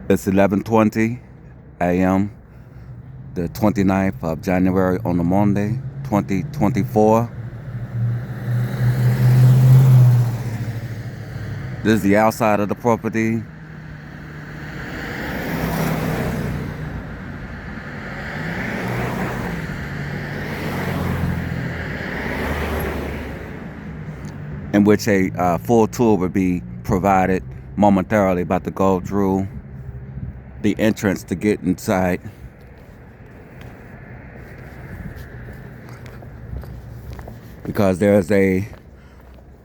It's 11:20 a.m. the 29th of January on the Monday, 2024. This is the outside of the property. In which a full tour would be provided momentarily. About to go through the entrance to get inside. Because there's a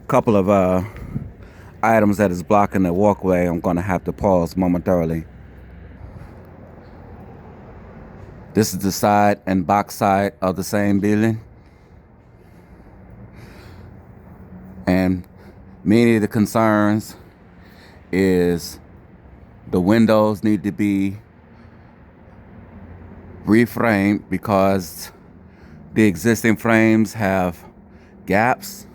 couple of items that is blocking the walkway. I'm going to have to pause momentarily. This is the side and back side of the same building. And many of the concerns is the windows need to be reframed because the existing frames have gaps,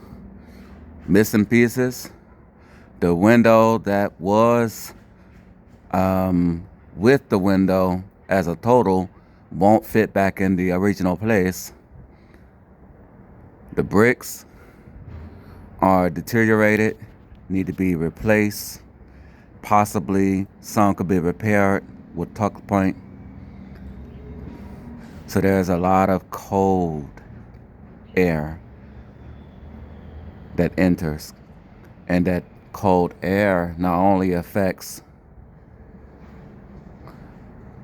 missing pieces. The window that was with the window as a total won't fit back in the original place. The bricks are deteriorated, need to be replaced. Possibly some could be repaired with tuck point. So there's a lot of cold air that enters, and that cold air not only affects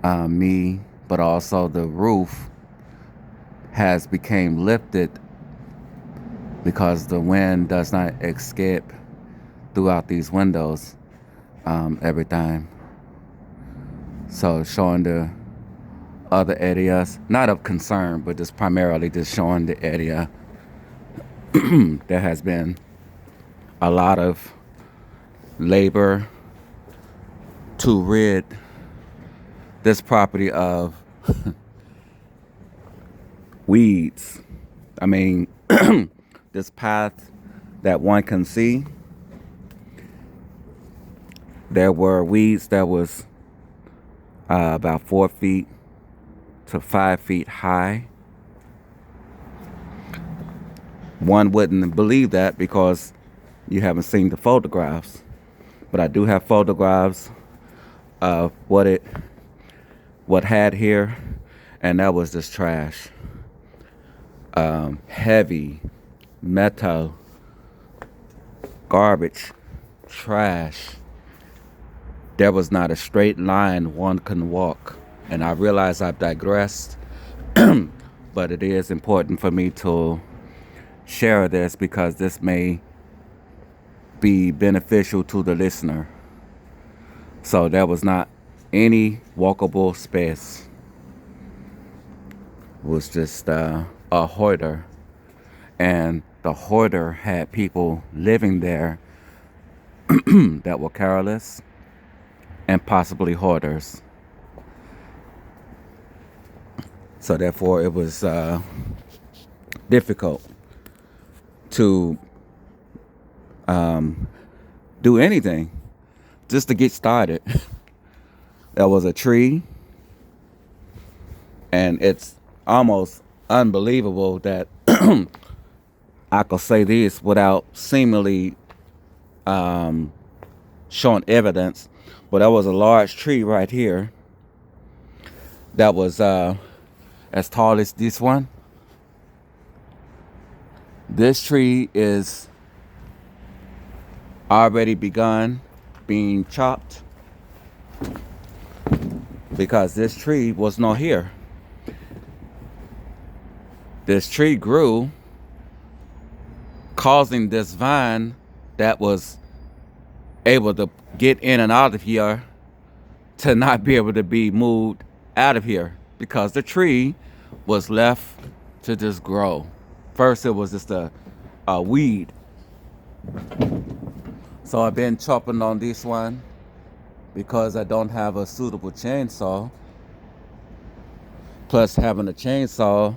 me, but also the roof has become lifted because the wind does not escape throughout these windows every time. So showing the other areas, not of concern, but just primarily just showing the area there has been a lot of labor to rid this property of weeds. I mean, this path that one can see, there were weeds that was about 4 feet to 5 feet high. One wouldn't believe that because you haven't seen the photographs, but I do have photographs of what had here, and that was just trash. Heavy metal, garbage, trash. There was not a straight line one can walk. And I realize I've digressed, but it is important for me to share this because this may be beneficial to the listener. So there was not any walkable space. It was just a hoarder. And the hoarder had people living there that were careless and possibly hoarders. So therefore it was difficult to do anything just to get started. There was a tree, and it's almost unbelievable that I could say this without seemingly showing evidence, but there was a large tree right here that was as tall as this one. This tree is already begun being chopped because this tree was not here. This tree grew, causing this vine that was able to get in and out of here to not be able to be moved out of here because the tree was left to just grow. First it was just a weed. So I've been chopping on this one because I don't have a suitable chainsaw. Plus having a chainsaw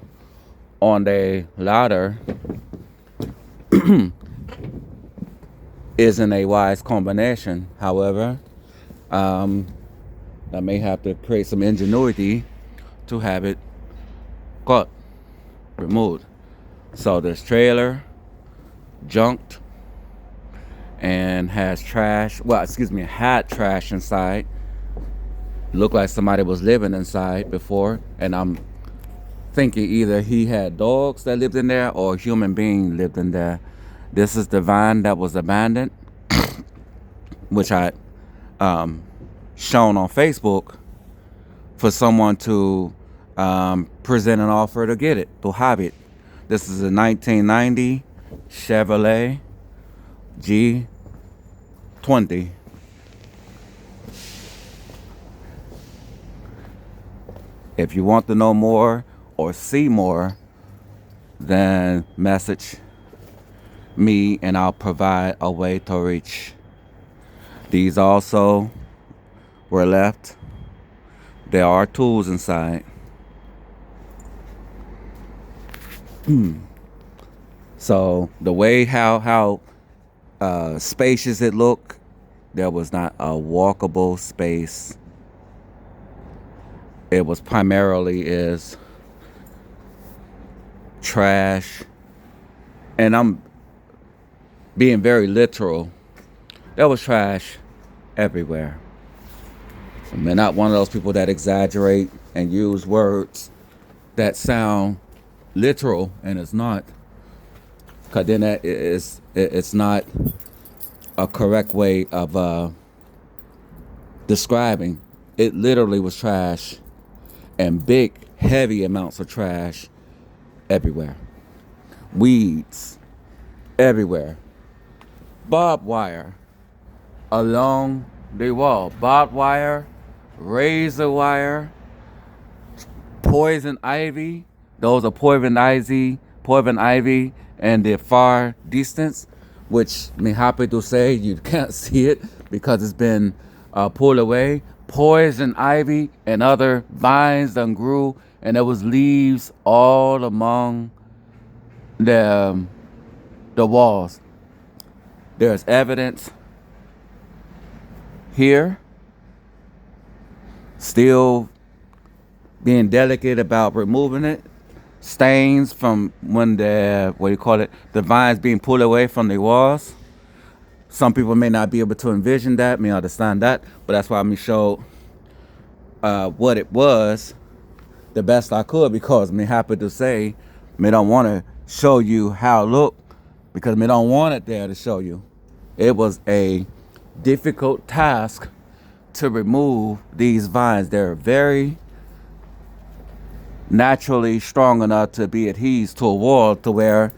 on the ladder isn't a wise combination. However, I may have to create some ingenuity to have it cut, removed. So this trailer junked and has trash. Well, excuse me, had trash inside. Looked like somebody was living inside before, and I'm thinking either he had dogs that lived in there or a human being lived in there. This is the van that was abandoned, which I shown on Facebook for someone to present an offer to get it, to have it. This is a 1990 Chevrolet G20. If you want to know more or see more, then message me and I'll provide a way to reach. These also were left. There are tools inside. So the way how spacious it looked, there was not a walkable space. It was primarily is trash, and I'm being very literal. There was trash everywhere. I'm not one of those people that exaggerate and use words that sound literal and it's not, because then that is it's not a correct way of describing. It literally was trash, and big heavy amounts of trash everywhere. Weeds everywhere. Barbed wire along the wall. Barbed wire, razor wire, poison ivy. Those are poison ivy, and the far distance, which me happy to say you can't see it because it's been pulled away. Poison ivy and other vines that grew, and there was leaves all among the walls. There's evidence here, still being delicate about removing it. Stains from when the the vines being pulled away from the walls. Some people may not be able to envision that, may understand that, but that's why I'm show what it was the best I could, because me happy to say me don't want to show you how it looked, because me don't want it there to show you. It was a difficult task to remove these vines. They're very naturally strong enough to be adhesed to a wall, to where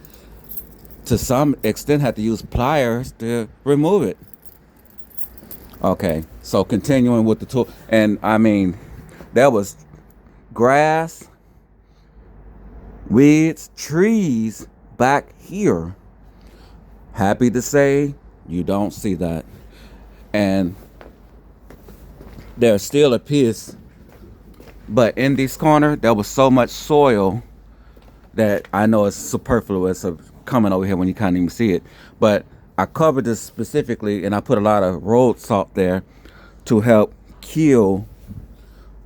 to some extent had to use pliers to remove it. Okay, so continuing with the tool, and I mean, there was grass, weeds, trees back here. Happy to say you don't see that. And there still appears, but in this corner there was so much soil that I know it's superfluous of coming over here when you can't even see it. But I covered this specifically, and I put a lot of road salt there to help kill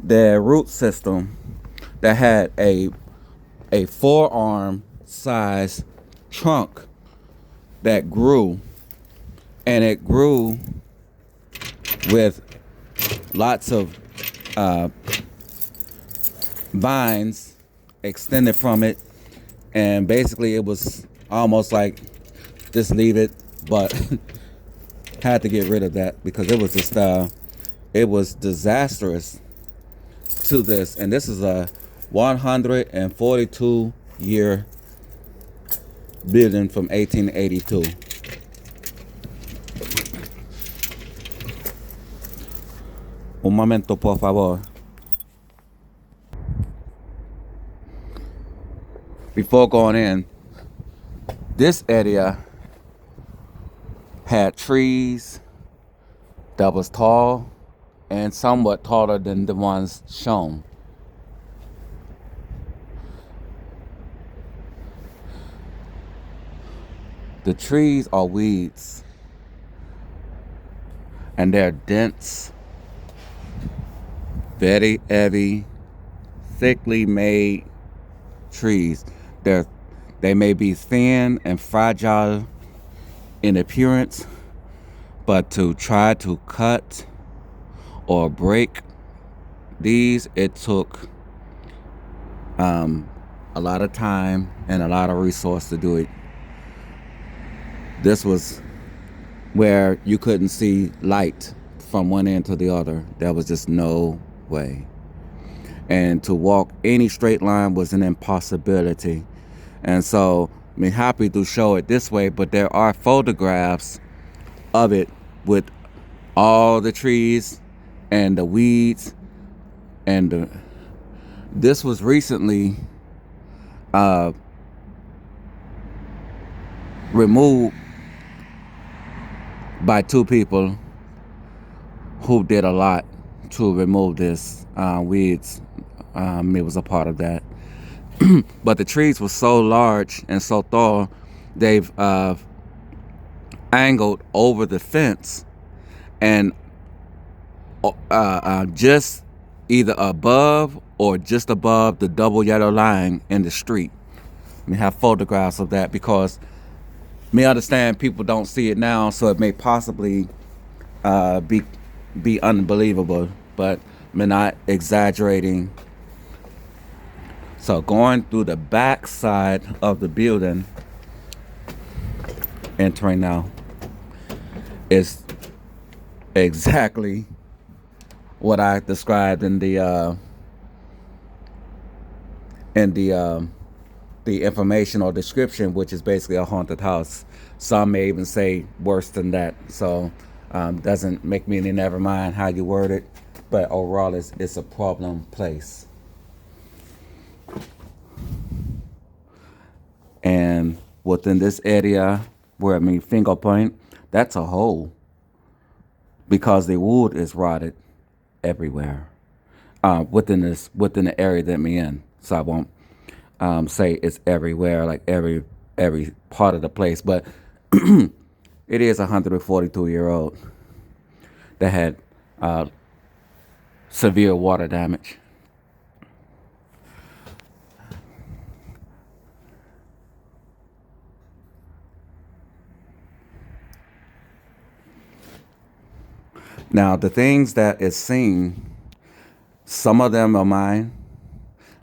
the root system that had a forearm size trunk that grew, and it grew with lots of vines extended from it, and basically it was almost like just leave it, but had to get rid of that because it was just it was disastrous to this. And this is a 142 year building from 1882. Un momento, por favor. Before going in, this area had trees that was tall and somewhat taller than the ones shown. The trees are weeds, and they're dense Very heavy, thickly made trees. They're, they may be thin and fragile in appearance, but to try to cut or break these, it took a lot of time and a lot of resource to do it. This was where you couldn't see light from one end to the other. There was just no way. And to walk any straight line was an impossibility. And so I'm happy to show it this way, but there are photographs of it with all the trees and the weeds and this was recently uh, removed by two people who did a lot to remove this weeds. It was a part of that. But the trees were so large and so tall, they've angled over the fence and just either above or just above the double yellow line in the street. We have photographs of that because me understand people don't see it now, so it may possibly be unbelievable, but I'm not exaggerating. So going through the back side of the building, entering now, is exactly what I described in the information or description, which is basically a haunted house. Some may even say worse than that. So doesn't make me any never mind how you word it, but overall it's a problem place. And within this area where finger point, that's a hole because the wood is rotted everywhere within the area that me in. So I won't say it's everywhere, like every part of the place, but it is a 142-year-old that had severe water damage. Now, the things that is seen, some of them are mine,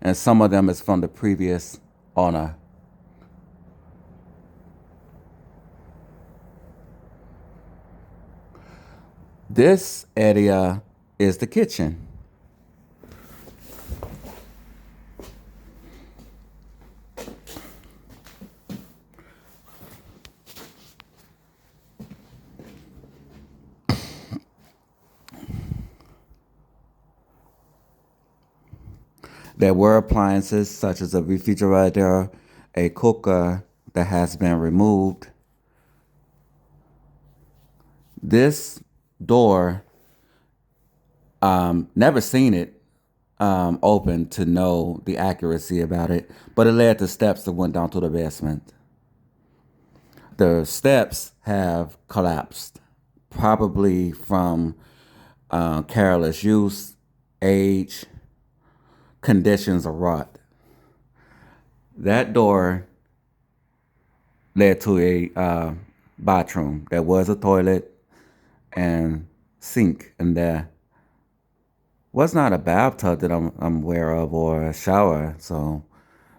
and some of them is from the previous owner. This area is the kitchen. There were appliances such as a refrigerator, a cooker that has been removed. This door, never seen it open to know the accuracy about it, but it led to steps that went down to the basement. The steps have collapsed, probably from careless use, age, conditions of rot. That door led to a bathroom. There was a toilet and sink in there. Was not a bathtub that I'm aware of or a shower, so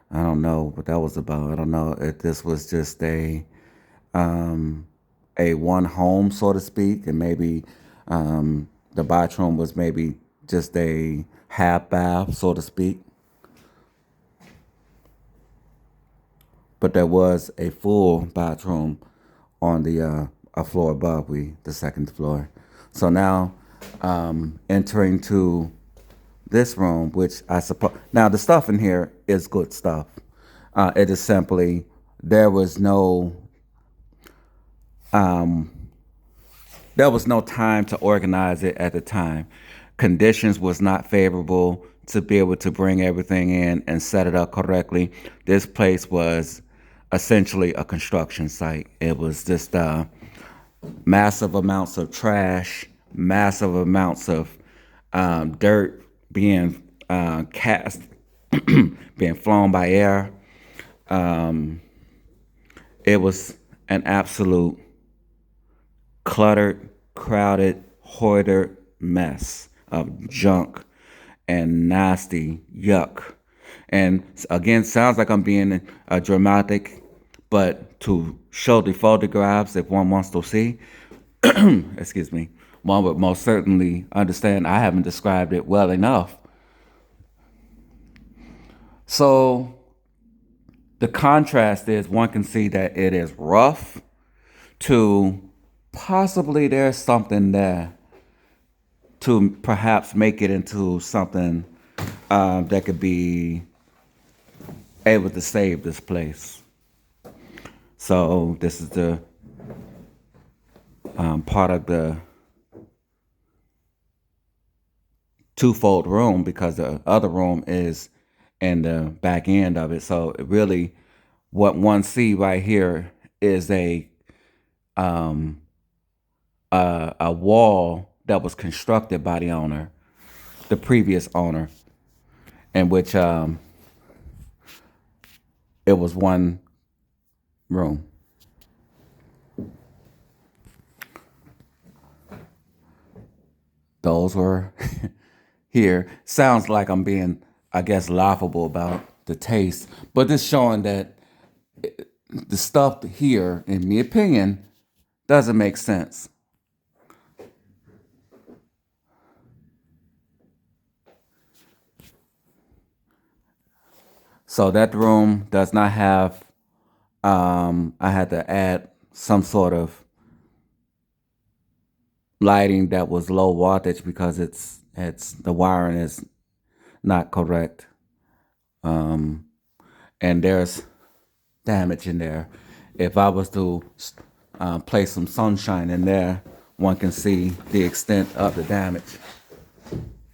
I don't know what that was about. I don't know if this was just a one home, so to speak, and maybe the bathroom was maybe just a half bath, so to speak. But there was a full bathroom on the a floor above the second floor. So now entering to this room, which I suppose now the stuff in here is good stuff. It is simply there was no time to organize it at the time. Conditions was not favorable to be able to bring everything in and set it up correctly. This place was essentially a construction site. It was just massive amounts of trash, massive amounts of dirt being cast, being flown by air. It was an absolute cluttered, crowded, hoarded mess of junk and nasty yuck. And again, sounds like I'm being dramatic, but to show the photographs, if one wants to see, excuse me, one would most certainly understand I haven't described it well enough. So the contrast is one can see that it is rough to possibly there's something there to perhaps make it into something that could be able to save this place. So this is the part of the twofold room because the other room is in the back end of it. So it really, what one see right here is a wall that was constructed by the owner, the previous owner, in which it was one room. Those were here. Sounds like I'm being, I guess, laughable about the taste, but it's showing that the stuff here, in my opinion, doesn't make sense. So that room does not have. I had to add some sort of lighting that was low wattage because it's the wiring is not correct, and there's damage in there. If I was to place some sunshine in there, one can see the extent of the damage.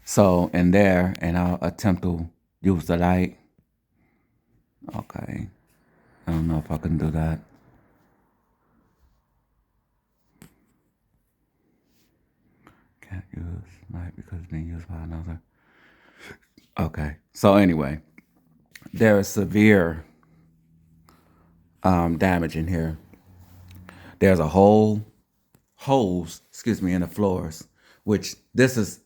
So in there, and I'll attempt to use the light. Okay, I don't know if I can do that. Can't use light because it's being used by another. Okay, so anyway, there is severe damage in here. There's a whole holes, excuse me, in the floors, which this is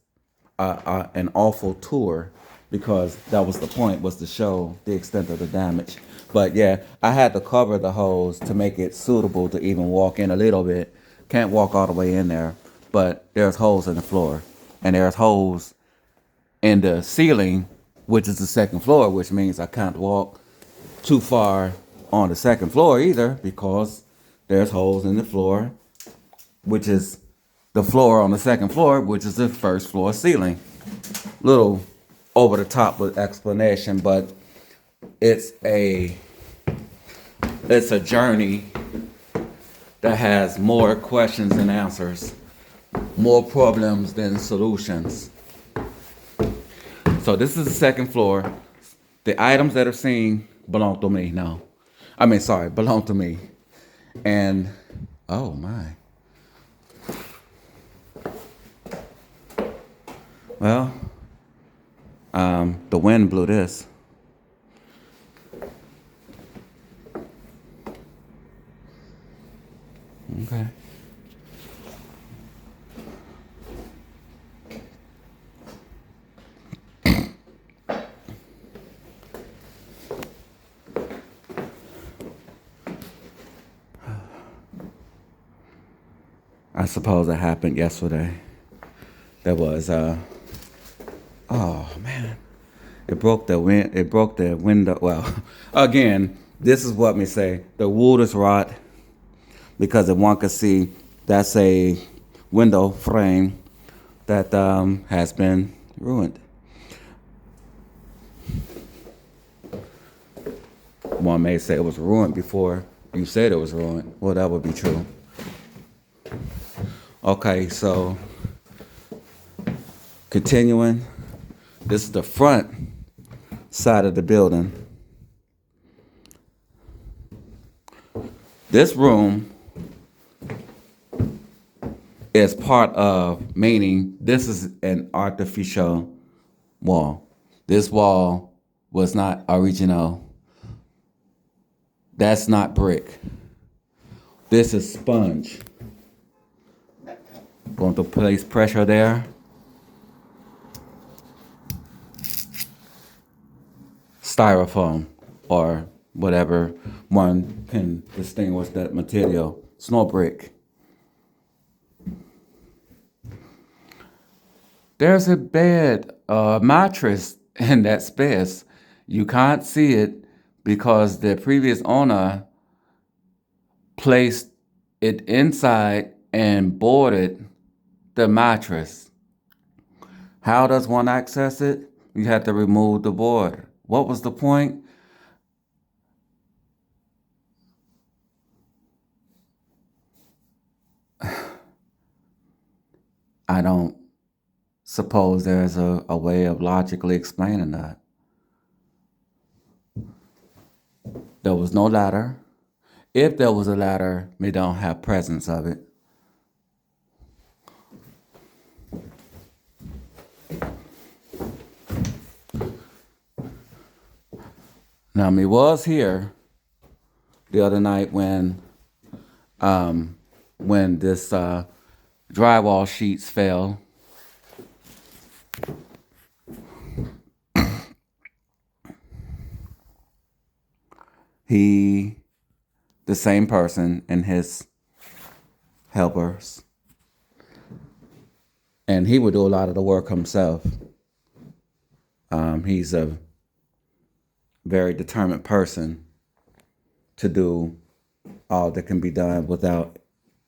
an awful tour because that was the point, was to show the extent of the damage. But yeah, I had to cover the holes to make it suitable to even walk in a little bit. Can't walk all the way in there, but there's holes in the floor, and there's holes in the ceiling, which is the second floor, which means I can't walk too far on the second floor either because there's holes in the floor, which is the floor on the second floor, which is the first floor ceiling. Little over the top with explanation, but it's a journey that has more questions than answers, more problems than solutions. So this is the second floor. The items that are seen belong to me now. Belong to me. And oh my. Well, the wind blew this. Okay. I suppose it happened yesterday. There was oh man. It broke the window. Well, again, this is what me say. The wood is rot because if one could see, that's a window frame that has been ruined. One may say it was ruined before you said it was ruined. Well, that would be true. Okay, so continuing, this is the front side of the building. This room is part of, meaning this is an artificial wall. This wall was not original. That's not brick. This is sponge. Going to place pressure there. Styrofoam or whatever one can distinguish that material. Snow brick. There's a bed, mattress in that space. You can't see it because the previous owner placed it inside and boarded the mattress. How does one access it? You have to remove the board. What was the point? I don't suppose there's a way of logically explaining that. There was no ladder. If there was a ladder, we don't have presence of it. Now, me was here the other night when this drywall sheets fell. He, the same person, and his helpers, and he would do a lot of the work himself. He's a very determined person to do all that can be done without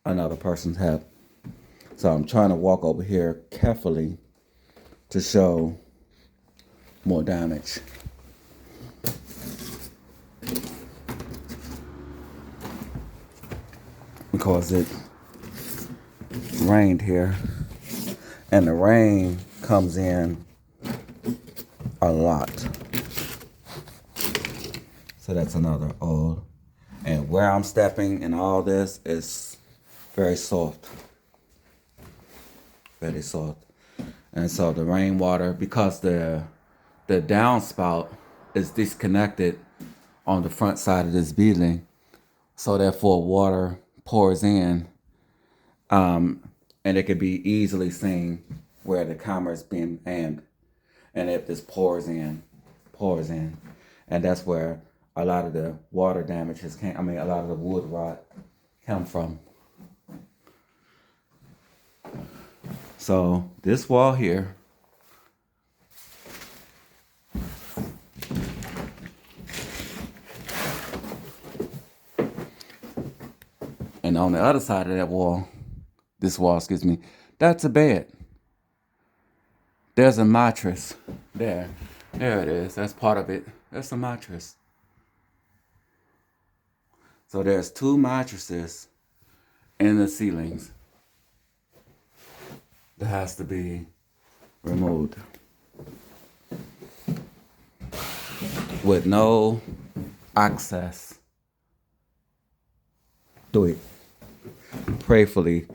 another person's help. So I'm trying to walk over here carefully to show more damage. Because it rained here, and the rain comes in a lot. So that's another old. And where I'm stepping and all this is very soft. Very soft. And so the rainwater, because the downspout is disconnected on the front side of this building, so therefore water pours in, and it can be easily seen where the camera is being aimed, and if this pours in, and that's where a lot of the water damages a lot of the wood rot come from. So this wall here, and on the other side of that wall, that's a bed. There's a mattress there. There it is. That's part of it. That's a mattress. So there's 2 mattresses in the ceilings that has to be removed with no access to it. Prayerfully,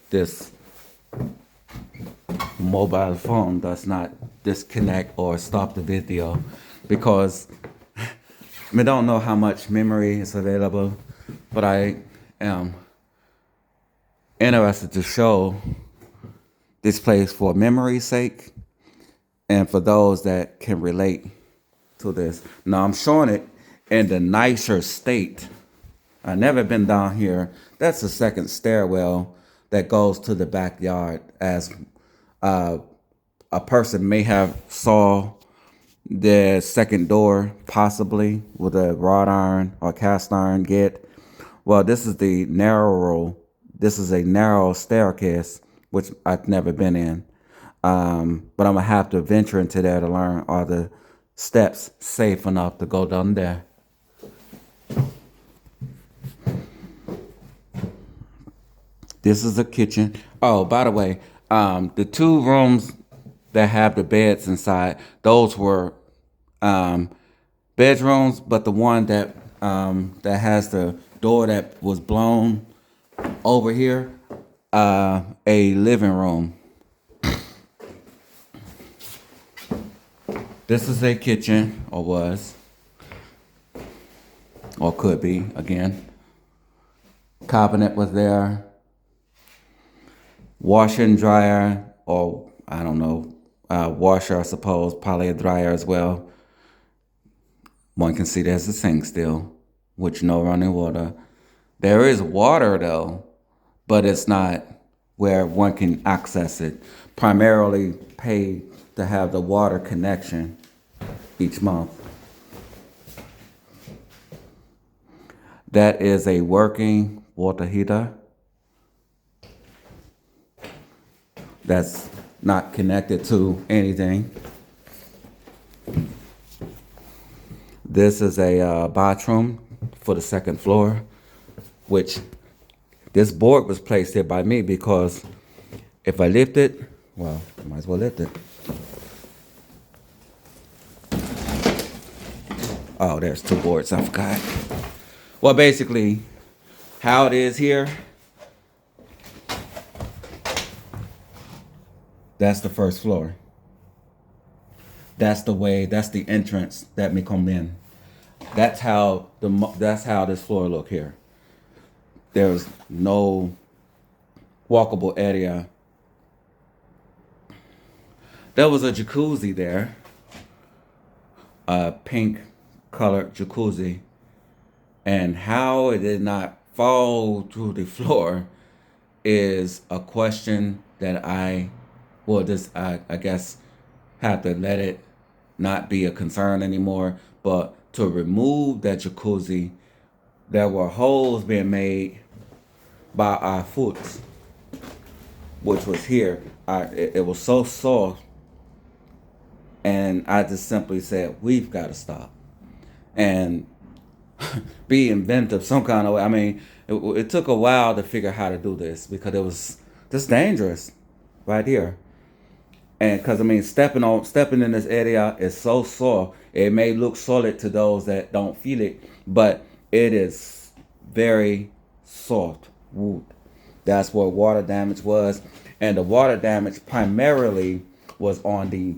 this mobile phone does not disconnect or stop the video, because I don't know how much memory is available, but I am interested to show this place for memory's sake and for those that can relate to this. Now I'm showing it in the nicer state. I've never been down here. That's the second stairwell that goes to the backyard, as a person may have saw the second door possibly with a wrought iron or cast iron gate. Well, this is a narrow staircase, which I've never been in. But I'm gonna have to venture into there to learn, are the steps safe enough to go down there. This is the kitchen. Oh, by the way, the 2 rooms that have the beds inside, those were bedrooms, but the one that has the door that was blown over here, a living room. This is a kitchen, or was, or could be, again. Cabinet was there. Washer and dryer, or I don't know, washer, I suppose, probably a dryer as well. One can see there's a sink still, which no running water. There is water though, but it's not where one can access it. Primarily pay to have the water connection each month. That is a working water heater that's not connected to anything. This is a bathroom for the second floor, which this board was placed here by me because if I lift it, well, I might as well lift it. Oh, there's two boards, I forgot. Well, basically, how it is here, that's the first floor. That's the way, that's the entrance that me come in. That's how this floor look here. There's no walkable area. There was a jacuzzi there, a pink colored jacuzzi, and how it did not fall to the floor is a question that I guess have to let it not be a concern anymore. But to remove that jacuzzi, there were holes being made by our foot, which was here. It was so soft, and I just simply said, we've got to stop and be inventive some kind of way. I mean, it took a while to figure out how to do this because it was just dangerous right here. And because I mean, stepping in this area is so soft. It may look solid to those that don't feel it, but it is very soft wood. That's where water damage was, and the water damage primarily was on the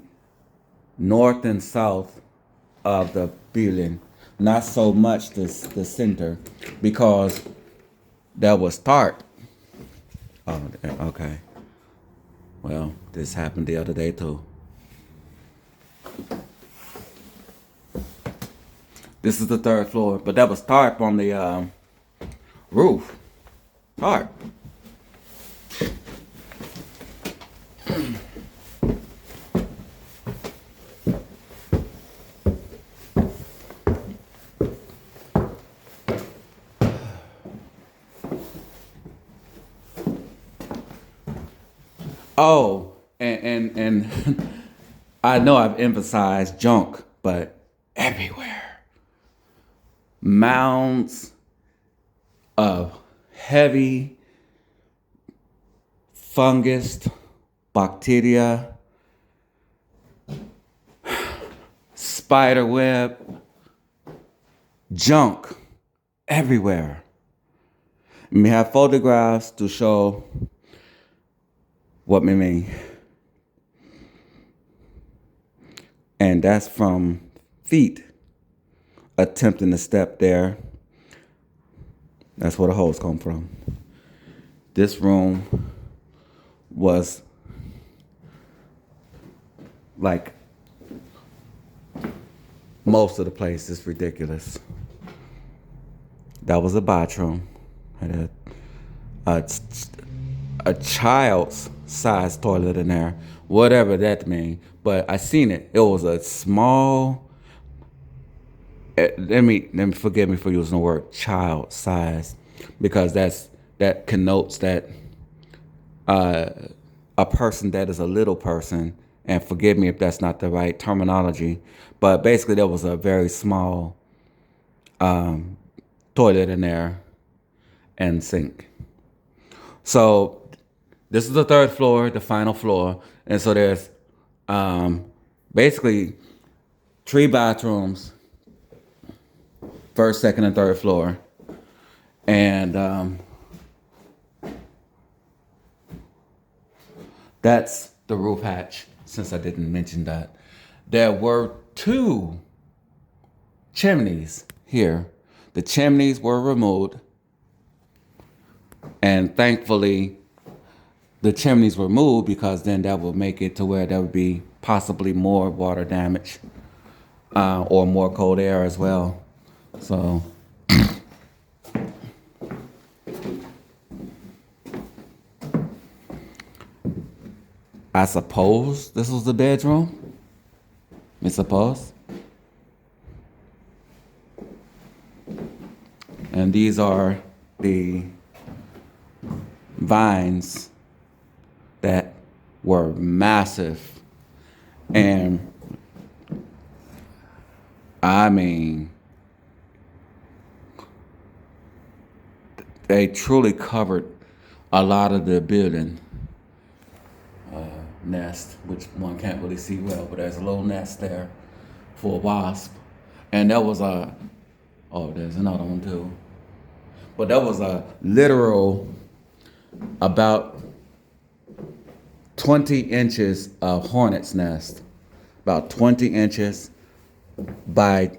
north and south of the building, not so much the center, because that was start. Oh, okay. Well, this happened the other day too. This is the third floor, but that was tarp on the roof. Tarp. Oh, and I know I've emphasized junk, but everywhere. Mounds of heavy fungus, bacteria, spider web, junk everywhere. We have photographs to show what we mean. And that's from feet attempting to step there. That's where the holes come from. This room was like most of the place is ridiculous. That was a bathroom. Had a child's size toilet in there, whatever that means. But I seen it. It was a small. Let me forgive me for using the word child size, because that connotes that a person that is a little person. And forgive me if that's not the right terminology, but basically there was a very small toilet in there and sink. So this is the third floor, the final floor, and so there's basically 3 bathrooms, first, second, and third floor, and that's the roof hatch. Since I didn't mention that, there were two chimneys here. The chimneys were removed, and thankfully the chimneys were moved because then that would make it to where there would be possibly more water damage or more cold air as well. So I suppose this was the bedroom. I suppose. And these are the vines that were massive. And I mean, they truly covered a lot of the building nest, which one can't really see well, but there's a little nest there for a wasp. And there was there's another one too. But that was a literal about 20 inches of hornet's nest, about 20 inches by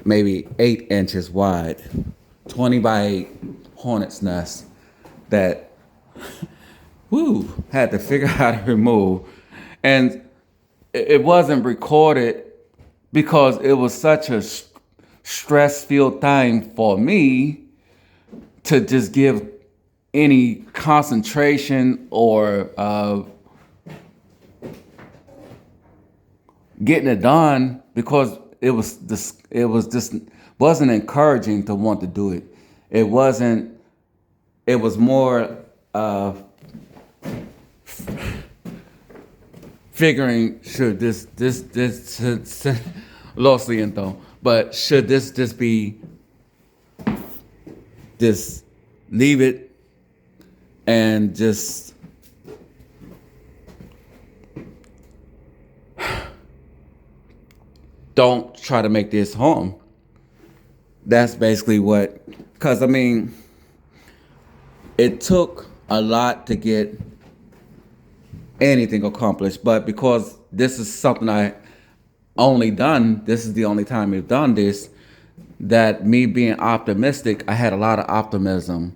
maybe 8 inches wide, 20 by 8 hornet's nest that had to figure out how to remove. And it wasn't recorded because it was such a stress-filled thing for me to just give any concentration or getting it done, because it just wasn't encouraging to want to do it. It was more figuring, should this lo siento, but should this just be, just leave it and just don't try to make this home. That's basically what, because I mean, it took a lot to get anything accomplished, but because this is something this is the only time we've done this, that me being optimistic, I had a lot of optimism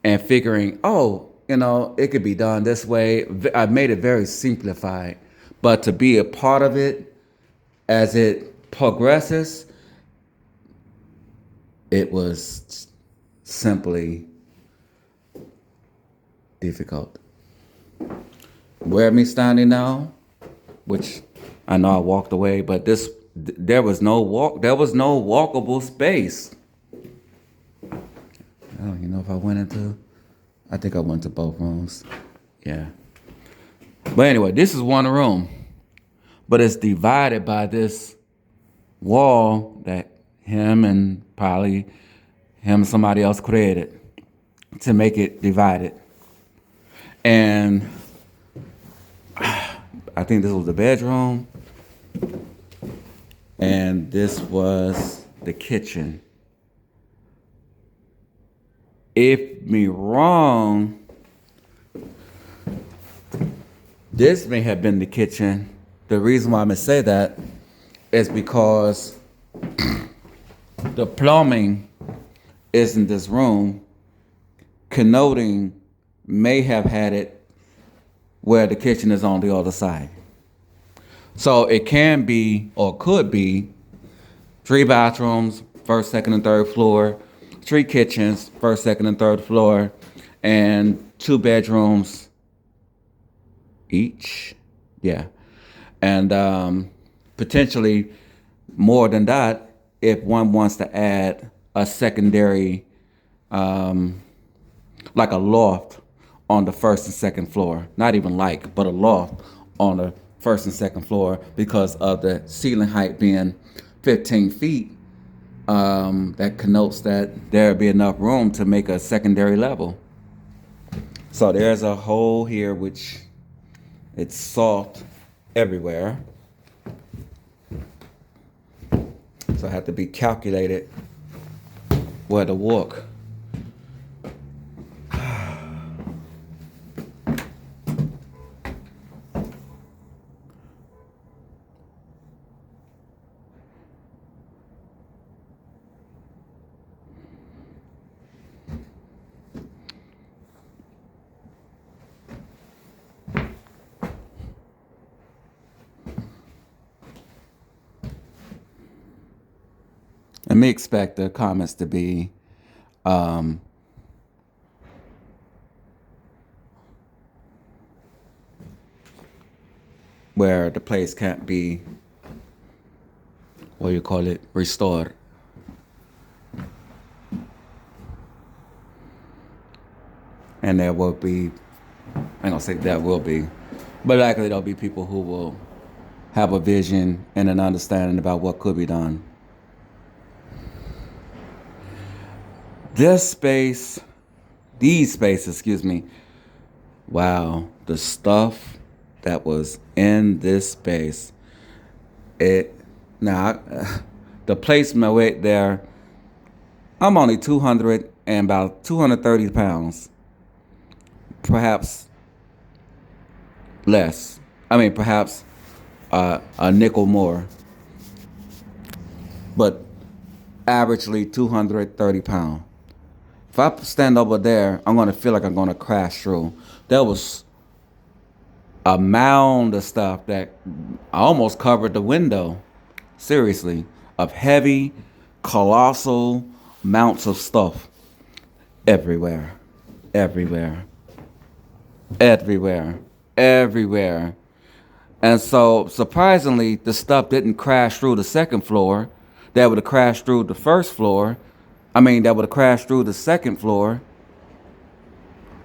and figuring, it could be done this way. I made it very simplified, but to be a part of it as it progresses, it was simply difficult. Where me standing now, which I know I walked away, but there was no walkable space. I don't even know if I think I went to both rooms. Yeah. But anyway, this is one room, but it's divided by this wall that him and somebody else created to make it divided. And I think this was the bedroom, and this was the kitchen. If me wrong, this may have been the kitchen. The reason why I'm gonna say that is because the plumbing is in this room, connoting may have had it where the kitchen is on the other side. So it can be, or could be, 3 bathrooms, first, second, and third floor, 3 kitchens, first, second, and third floor, and 2 bedrooms each. Yeah. And potentially more than that if one wants to add a secondary, like a loft on the first and second floor. Not even but a loft on the first and second floor, because of the ceiling height being 15 feet. That connotes that there'll be enough room to make a secondary level. So there's a hole here, which it's salt everywhere. So I have to be calculated where to walk. me expect the comments to be where the place can't be, what do you call it, restored. And there will be, I ain't gonna say there will be, but likely there'll be people who will have a vision and an understanding about what could be done. This space, these spaces, excuse me, wow, the stuff that was in this space, it, now, the placement weight there, I'm only 200 and about 230 pounds, perhaps less. I mean, perhaps a nickel more, but averagely 230 pounds. If I stand over there, I'm going to feel like I'm going to crash through. There was a mound of stuff that almost covered the window, seriously, of heavy, colossal mounts of stuff everywhere, everywhere, everywhere, everywhere. And so, surprisingly, the stuff didn't crash through the second floor. That would have crashed through the first floor. That would have crashed through the second floor.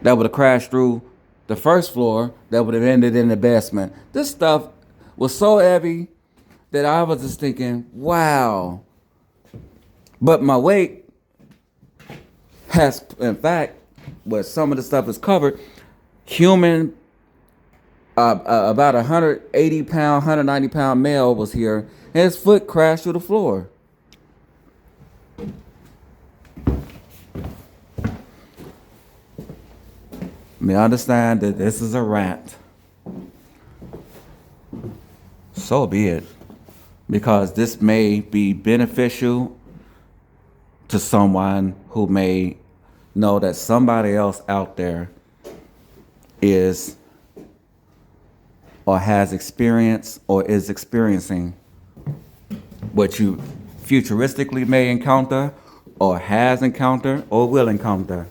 That would have crashed through the first floor. That would have ended in the basement. This stuff was so heavy that I was just thinking, wow. But my weight has, in fact, where some of the stuff is covered, human, about 180 pound, 190 pound male was here, and his foot crashed through the floor. I understand that this is a rant. So be it. Because this may be beneficial to someone who may know that somebody else out there is or has experienced or is experiencing what you futuristically may encounter or has encountered or will encounter.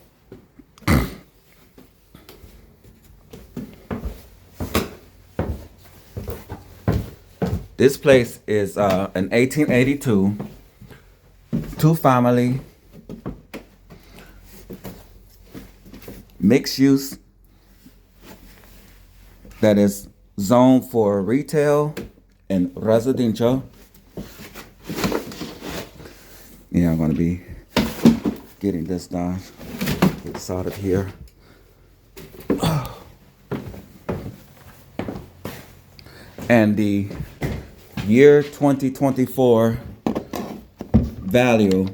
This place is an 1882 two-family mixed use that is zoned for retail and residential. Yeah, I'm going to be getting this done. Get this out of here. And the year 2024 value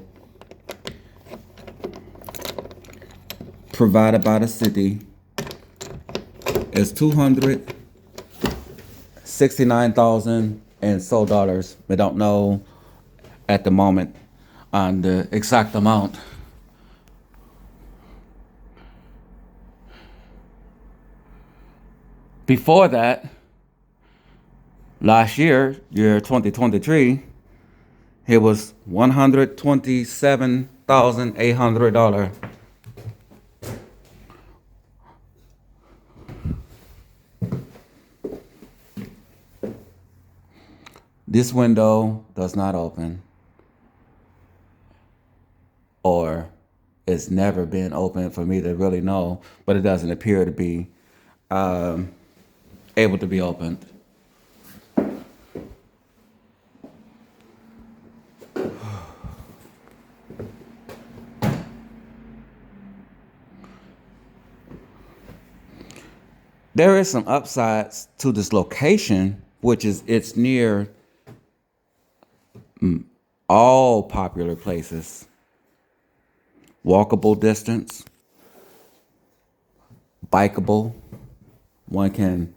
provided by the city is $269,000 and so dollars. We don't know at the moment on the exact amount. Before that, last year 2023, it was $127,800. This window does not open, or it's never been open for me to really know, but it doesn't appear to be able to be opened. There is some upsides to this location, which is it's near all popular places. Walkable distance, bikeable. One can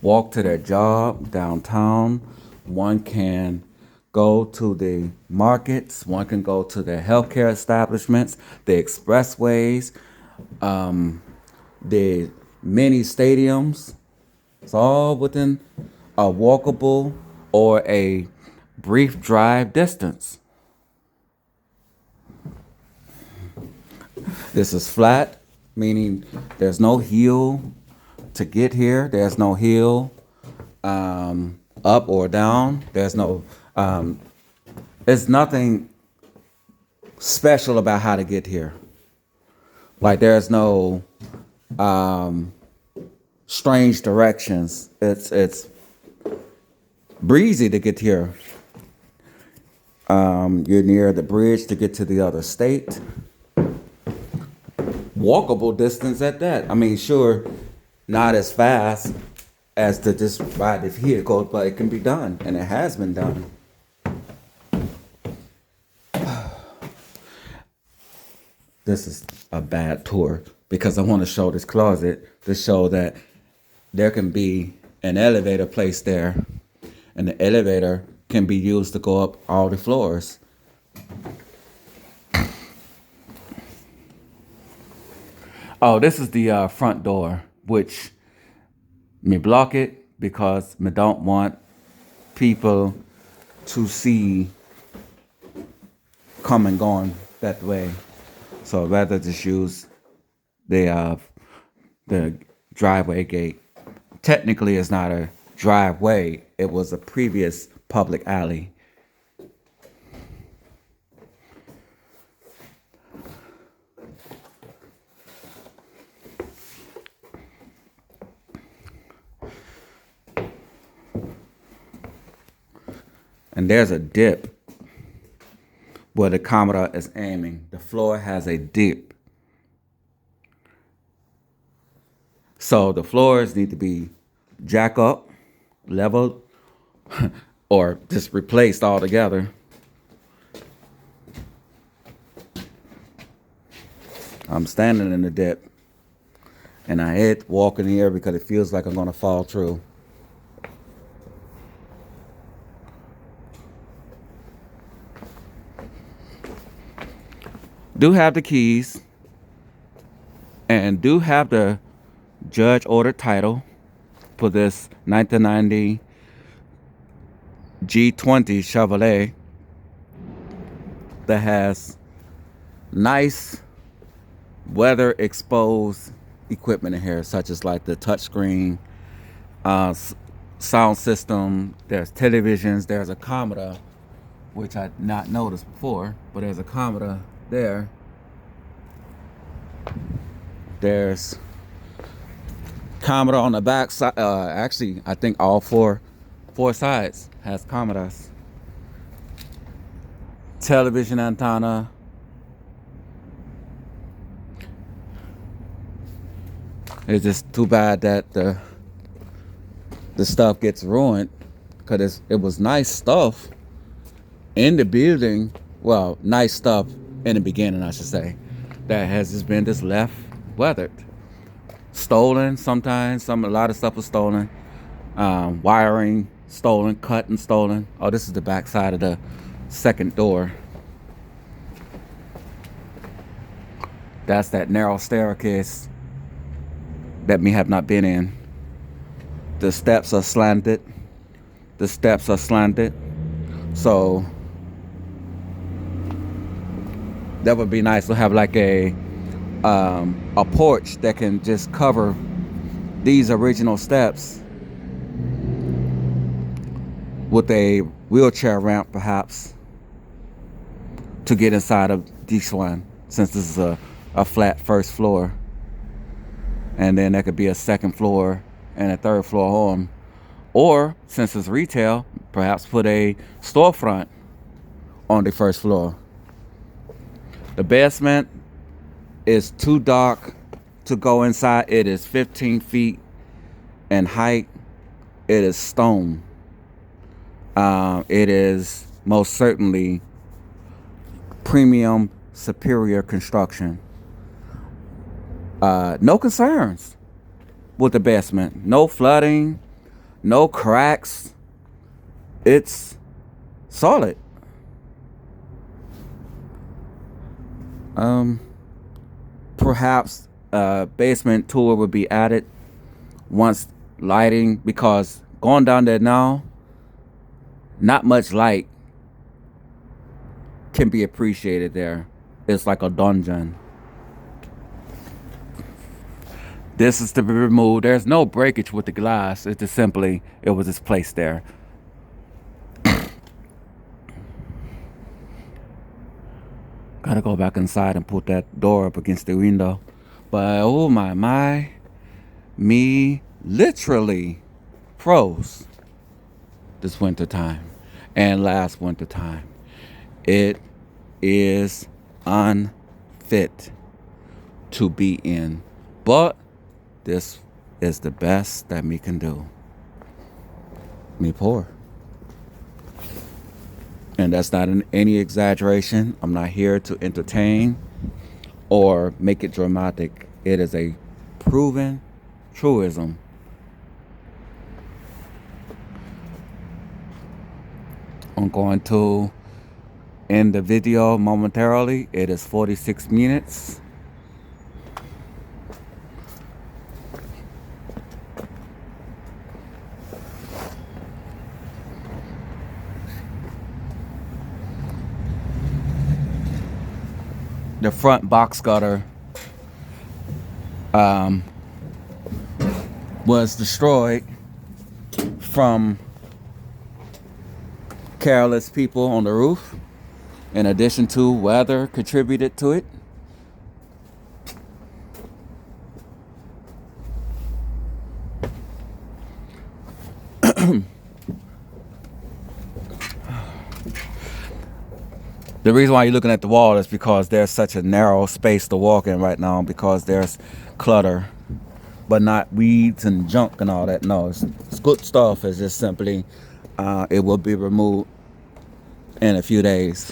walk to their job downtown. One can go to the markets. One can go to the healthcare establishments, the expressways, the mini stadiums. It's all within a walkable or a brief drive distance. This is flat, meaning there's no hill to get here. There's no hill up or down. There's no, there's nothing special about how to get here. Like there's no strange directions. It's breezy to get here. You're near the bridge to get to the other state. Walkable distance at that. I mean, sure, not as fast as to just ride the vehicle, but it can be done, and it has been done. This is a bad tour because I want to show this closet to show that there can be an elevator placed there, and the elevator can be used to go up all the floors. Oh, this is the front door, which me block it because me don't want people to see come and going that way. So I'd rather just use the driveway gate. Technically, it's not a driveway. It was a previous public alley. And there's a dip where the Commodore is aiming. The floor has a dip. So the floors need to be jack up, leveled, or just replaced altogether. I'm standing in the dip, and I hate walking here because it feels like I'm gonna fall through. Do have the keys and do have the judge ordered title for this 1990 G20 Chevrolet that has nice weather exposed equipment in here, such as like the touchscreen, sound system. There's televisions. There's a Commodore, which I not noticed before, but there's a Commodore there. There's Commodore on the back side. Actually, I think all four sides has Commodores. Television antenna. It's just too bad that the stuff gets ruined because it was nice stuff in the building. Well, nice stuff in the beginning, I should say, that has just been just left weathered, stolen. Sometimes a lot of stuff was stolen. Wiring stolen, cut and stolen. Oh, this is the back side of the second door. That's that narrow staircase that me have not been in. The steps are slanted. So that would be nice to have like a porch that can just cover these original steps with a wheelchair ramp, perhaps, to get inside of this one, since this is a flat first floor. And then there could be a second floor and a third floor home. Or, since it's retail, perhaps put a storefront on the first floor. The basement is too dark to go inside. It is 15 feet in height. It is stone. It is most certainly premium, superior construction. No concerns with the basement. No flooding, no cracks. It's solid. Perhaps a basement tour would be added once lighting, because going down there now, not much light can be appreciated there. It's like a dungeon. This is to be removed. There's no breakage with the glass. It's just simply, it was just placed there. Gotta go back inside and put that door up against the window. But oh my, me literally froze this winter time and last winter time. It is unfit to be in, but this is the best that me can do. Me poor. And that's not any exaggeration. I'm not here to entertain or make it dramatic. It is a proven truism. I'm going to end the video momentarily. It is 46 minutes. The front box gutter was destroyed from careless people on the roof. In addition to weather contributed to it. The reason why you're looking at the wall is because there's such a narrow space to walk in right now, because there's clutter, but not weeds and junk and all that. No, it's good stuff. It's just simply, it will be removed in a few days.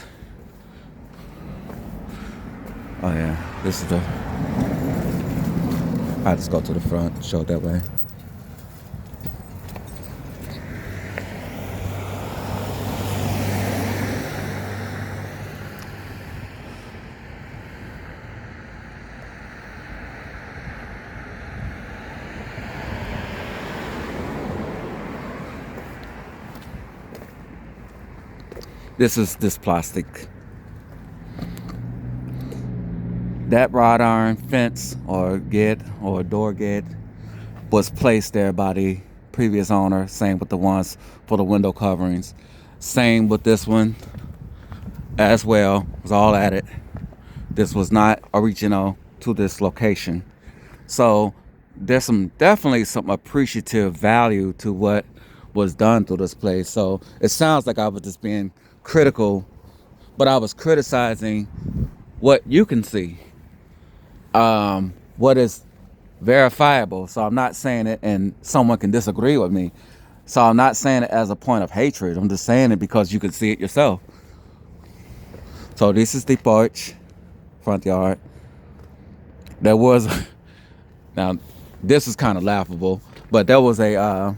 Oh yeah, this is the, I'll just go to the front, show it that way. This is this plastic. That wrought iron fence or gate or door gate was placed there by the previous owner. Same with the ones for the window coverings. Same with this one as well. It was all added. This was not original to this location. So there's definitely some appreciative value to what was done to this place. So it sounds like I was just being critical, but I was criticizing what you can see, what is verifiable. So I'm not saying it and someone can disagree with me. So I'm not saying it as a point of hatred. I'm just saying it because you can see it yourself. So this is the porch, front yard. There was, now this is kind of laughable, but there was a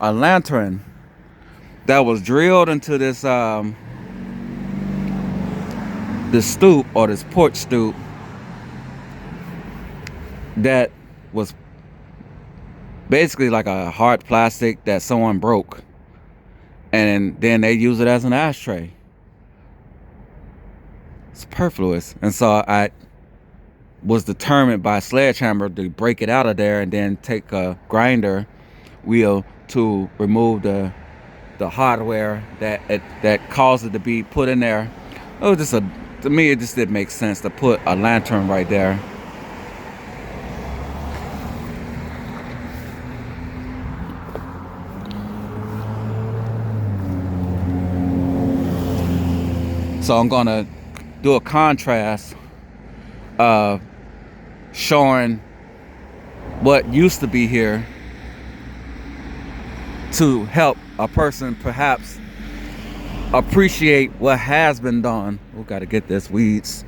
lantern that was drilled into this this stoop, or this porch stoop, that was basically like a hard plastic that someone broke, and then they use it as an ashtray. It's superfluous. And so I was determined by a sledgehammer to break it out of there and then take a grinder wheel to remove the hardware that caused it to be put in there. It was just to me, it just didn't make sense to put a lantern right there. So I'm gonna do a contrast showing what used to be here to help a person perhaps appreciate what has been done. We gotta get this weeds,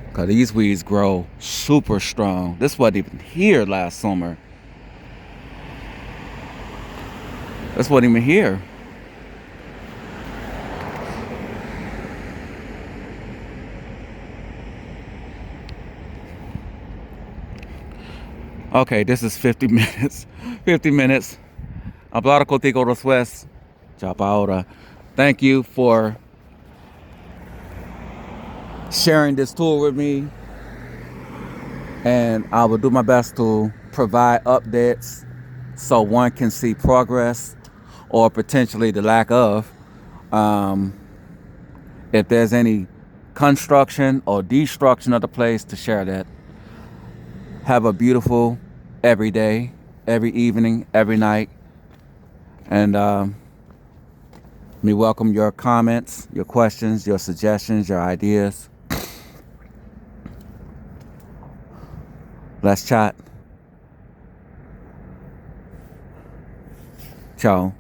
because these weeds grow super strong. This wasn't even here last summer. This wasn't even here. Okay, this is 50 minutes. 50 minutes. Hablar contigo después. Chao pa ahora. Thank you for sharing this tour with me. And I will do my best to provide updates so one can see progress or potentially the lack of. Um, if there's any construction or destruction of the place, to share that. Have a beautiful every day, every evening, every night. And we welcome your comments, your questions, your suggestions, your ideas. Let's chat. Ciao.